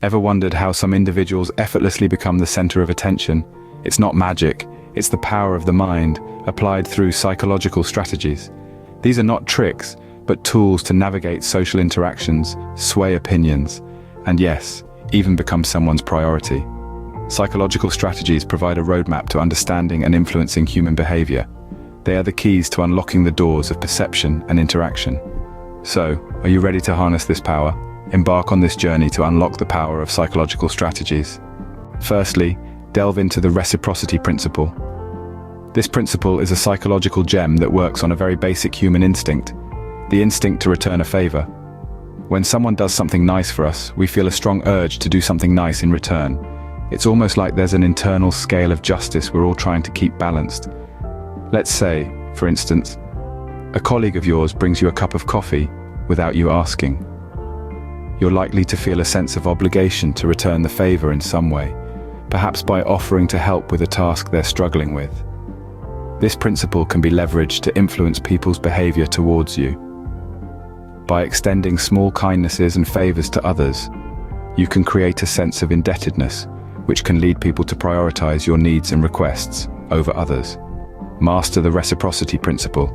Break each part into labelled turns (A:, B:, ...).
A: Ever wondered how some individuals effortlessly become the center of attention? It's not magic, it's the power of the mind, applied through psychological strategies. These are not tricks, but tools to navigate social interactions, sway opinions, and yes, even become someone's priority. Psychological strategies provide a roadmap to understanding and influencing human behavior. They are the keys to unlocking the doors of perception and interaction. So, are you ready to harness this power? Embark on this journey to unlock the power of psychological strategies. Firstly, delve into the reciprocity principle. This principle is a psychological gem that works on a very basic human instinct, the instinct to return a favor. When someone does something nice for us, we feel a strong urge to do something nice in return. It's almost like there's an internal scale of justice we're all trying to keep balanced. Let's say, for instance, a colleague of yours brings you a cup of coffee without you asking. You're likely to feel a sense of obligation to return the favor in some way, perhaps by offering to help with a task they're struggling with. This principle can be leveraged to influence people's behavior towards you. By extending small kindnesses and favors to others, you can create a sense of indebtedness, which can lead people to prioritize your needs and requests over others. Master the reciprocity principle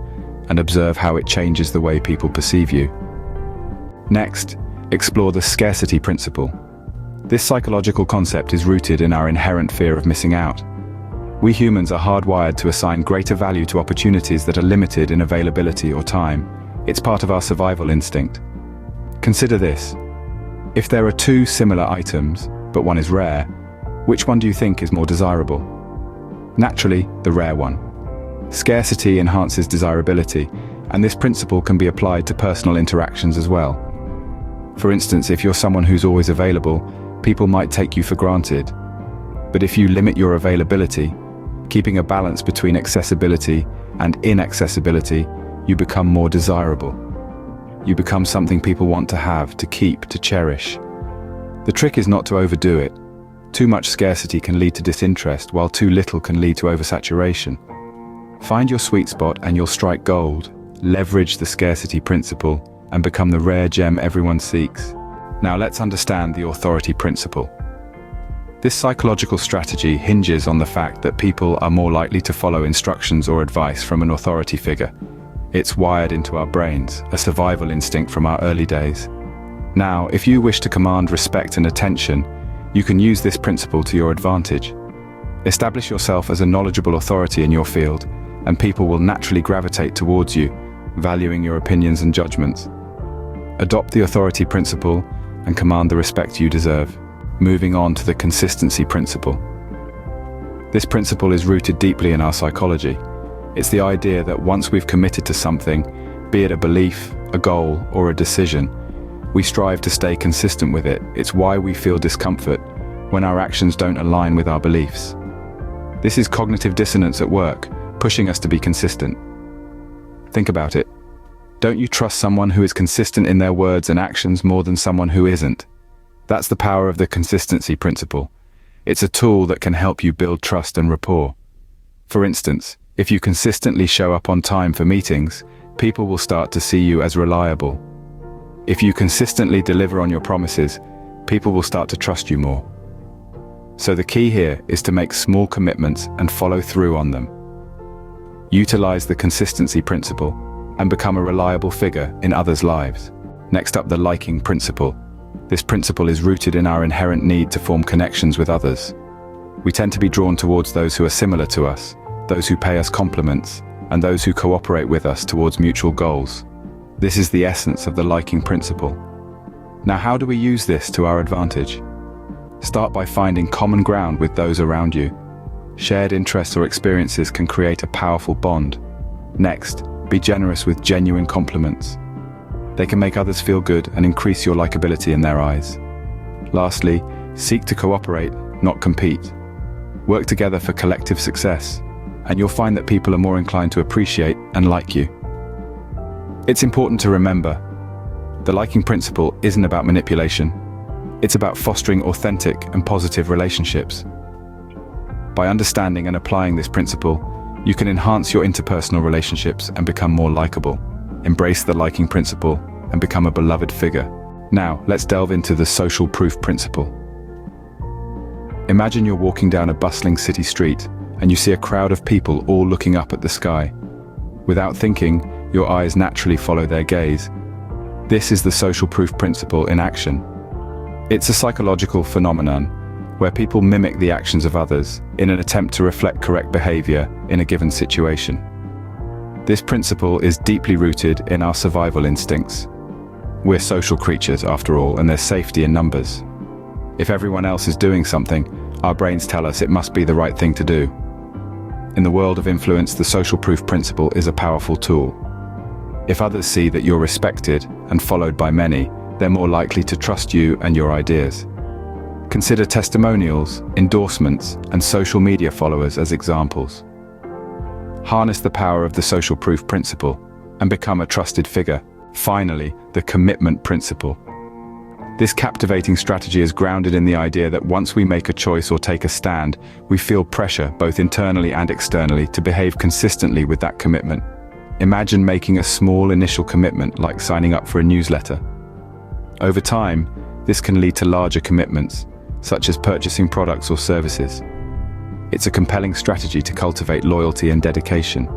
A: and observe how it changes the way people perceive you. Next, explore the scarcity principle. This psychological concept is rooted in our inherent fear of missing out. We humans are hardwired to assign greater value to opportunities that are limited in availability or time. It's part of our survival instinct. Consider this. If there are two similar items, but one is rare, which one do you think is more desirable? Naturally, the rare one. Scarcity enhances desirability, and this principle can be applied to personal interactions as well. For instance, if you're someone who's always available, people might take you for granted. But if you limit your availability, keeping a balance between accessibility and inaccessibility, you become more desirable. You become something people want to have, to keep, to cherish. The trick is not to overdo it. Too much scarcity can lead to disinterest, while too little can lead to oversaturation. Find your sweet spot and you'll strike gold. Leverage the scarcity principle and become the rare gem everyone seeks. Now let's understand the authority principle. This psychological strategy hinges on the fact that people are more likely to follow instructions or advice from an authority figure. It's wired into our brains, a survival instinct from our early days. Now, if you wish to command respect and attention, you can use this principle to your advantage. Establish yourself as a knowledgeable authority in your field, and people will naturally gravitate towards you, valuing your opinions and judgments. Adopt the authority principle and command the respect you deserve. Moving on to the consistency principle. This principle is rooted deeply in our psychology. It's the idea that once we've committed to something, be it a belief, a goal, or a decision, we strive to stay consistent with it. It's why we feel discomfort when our actions don't align with our beliefs. This is cognitive dissonance at work, pushing us to be consistent. Think about it. Don't you trust someone who is consistent in their words and actions more than someone who isn't? That's the power of the consistency principle. It's a tool that can help you build trust and rapport. For instance, if you consistently show up on time for meetings, people will start to see you as reliable. If you consistently deliver on your promises, people will start to trust you more. So the key here is to make small commitments and follow through on them. Utilize the consistency principle and become a reliable figure in others' lives. Next up, the liking principle. This principle is rooted in our inherent need to form connections with others. We tend to be drawn towards those who are similar to us, those who pay us compliments, and those who cooperate with us towards mutual goals. This is the essence of the liking principle. Now, how do we use this to our advantage? Start by finding common ground with those around you. Shared interests or experiences can create a powerful bond. Next, be generous with genuine compliments. They can make others feel good and increase your likability in their eyes. Lastly, seek to cooperate, not compete. Work together for collective success, and you'll find that people are more inclined to appreciate and like you. It's important to remember, the liking principle isn't about manipulation. It's about fostering authentic and positive relationships. By understanding and applying this principle, you can enhance your interpersonal relationships and become more likable. Embrace the liking principle and become a beloved figure. Now, let's delve into the social proof principle. Imagine you're walking down a bustling city street and you see a crowd of people all looking up at the sky. Without thinking, your eyes naturally follow their gaze. This is the social proof principle in action. It's a psychological phenomenon where people mimic the actions of others in an attempt to reflect correct behavior in a given situation. This principle is deeply rooted in our survival instincts. We're social creatures, after all, and there's safety in numbers. If everyone else is doing something, our brains tell us it must be the right thing to do. In the world of influence, the social proof principle is a powerful tool. If others see that you're respected and followed by many, they're more likely to trust you and your ideas. Consider testimonials, endorsements, and social media followers as examples. Harness the power of the social proof principle and become a trusted figure. Finally, the commitment principle. This captivating strategy is grounded in the idea that once we make a choice or take a stand, we feel pressure, both internally and externally, to behave consistently with that commitment. Imagine making a small initial commitment, like signing up for a newsletter. Over time, this can lead to larger commitments, such as purchasing products or services. It's a compelling strategy to cultivate loyalty and dedication.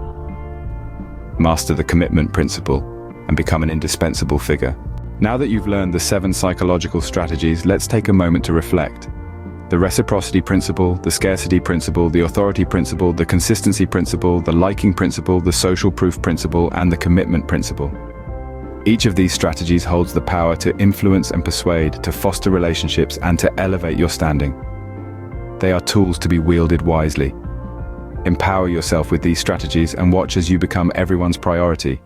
A: Master the commitment principle and become an indispensable figure. Now that you've learned the 7 psychological strategies, let's take a moment to reflect. The reciprocity principle, the scarcity principle, the authority principle, the consistency principle, the liking principle, the social proof principle, and the commitment principle. Each of these strategies holds the power to influence and persuade, to foster relationships, and to elevate your standing. They are tools to be wielded wisely. Empower yourself with these strategies and watch as you become everyone's priority.